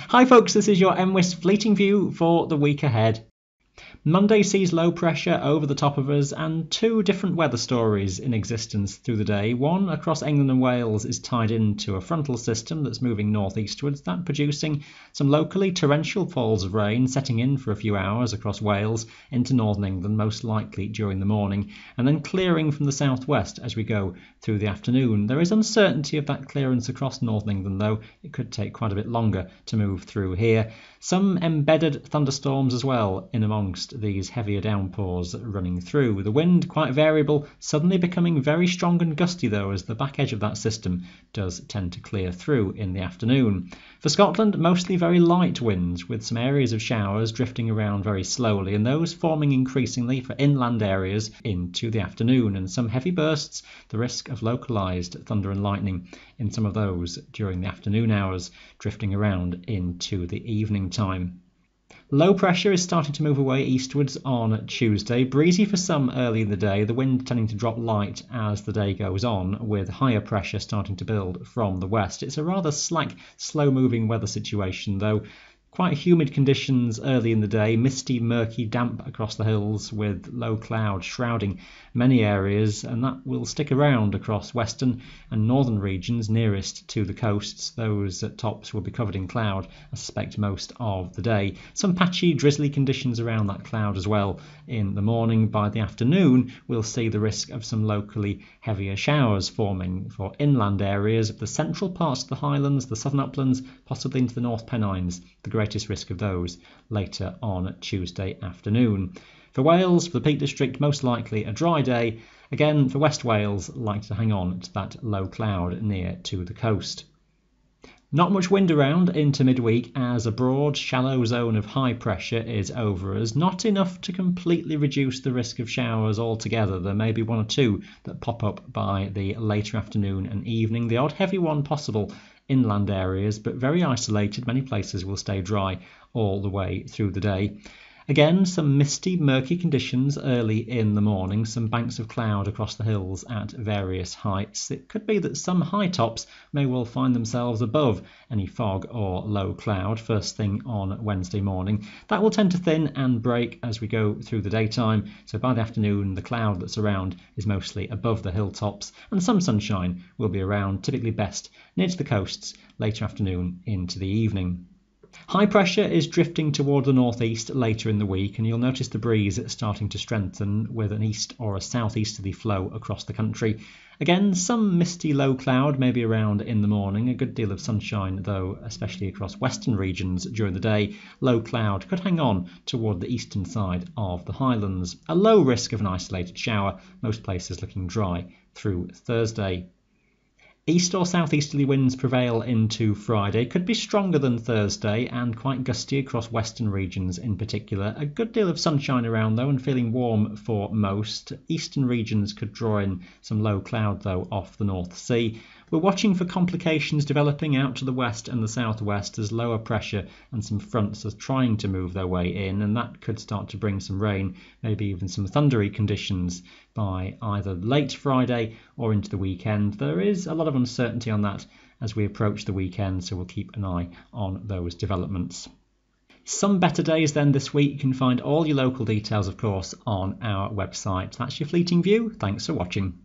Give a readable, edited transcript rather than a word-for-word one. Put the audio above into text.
Hi folks, this is your MWIS Fleeting View for the week ahead. Monday sees low pressure over the top of us and two different weather stories in existence through the day. One across England and Wales is tied into a frontal system that's moving northeastwards, that producing some locally torrential falls of rain setting in for a few hours across Wales into northern England, most likely during the morning, and then clearing from the southwest as we go through the afternoon. There is uncertainty of that clearance across northern England though. It could take quite a bit longer to move through here. Some embedded thunderstorms as well in amongst these heavier downpours running through. The wind quite variable, suddenly becoming very strong and gusty though as the back edge of that system does tend to clear through in the afternoon. For Scotland, mostly very light winds with some areas of showers drifting around very slowly and those forming increasingly for inland areas into the afternoon, and some heavy bursts, the risk of localised thunder and lightning in some of those during the afternoon hours, drifting around into the evening time. Low pressure is starting to move away eastwards on Tuesday, breezy for some early in the day, the wind tending to drop light as the day goes on, with higher pressure starting to build from the west. It's a rather slack, slow-moving weather situation though. Quite humid conditions early in the day, misty, murky, damp across the hills with low cloud shrouding many areas, and that will stick around across western and northern regions nearest to the coasts. Those at tops will be covered in cloud, I suspect, most of the day. Some patchy, drizzly conditions around that cloud as well in the morning. By the afternoon, we'll see the risk of some locally heavier showers forming for inland areas of the central parts of the Highlands, the southern uplands, possibly into the North Pennines. The greatest risk of those later on Tuesday afternoon. For Wales, for the Peak District, most likely a dry day. Again, for West Wales, likely to hang on to that low cloud near to the coast. Not much wind around into midweek as a broad, shallow zone of high pressure is over us. Not enough to completely reduce the risk of showers altogether. There may be one or two that pop up by the later afternoon and evening. The odd heavy one possible inland areas, but very isolated. Many places will stay dry all the way through the day. Again, some misty, murky conditions early in the morning, some banks of cloud across the hills at various heights. It could be that some high tops may well find themselves above any fog or low cloud first thing on Wednesday morning. That will tend to thin and break as we go through the daytime, so by the afternoon the cloud that's around is mostly above the hilltops and some sunshine will be around, typically best near to the coasts later afternoon into the evening. High pressure is drifting toward the northeast later in the week, and you'll notice the breeze starting to strengthen with an east or a southeasterly flow across the country. Again, some misty low cloud may be around in the morning, a good deal of sunshine though, especially across western regions during the day. Low cloud could hang on toward the eastern side of the Highlands. A low risk of an isolated shower, most places looking dry through Thursday. East or southeasterly winds prevail into Friday, could be stronger than Thursday and quite gusty across western regions in particular. A good deal of sunshine around though and feeling warm for most. Eastern regions could draw in some low cloud though off the North Sea. We're watching for complications developing out to the west and the southwest as lower pressure and some fronts are trying to move their way in, and that could start to bring some rain, maybe even some thundery conditions by either late Friday or into the weekend. There is a lot of uncertainty on that as we approach the weekend, so we'll keep an eye on those developments. Some better days then this week. You can find all your local details, of course, on our website. That's your Fleeting View. Thanks for watching.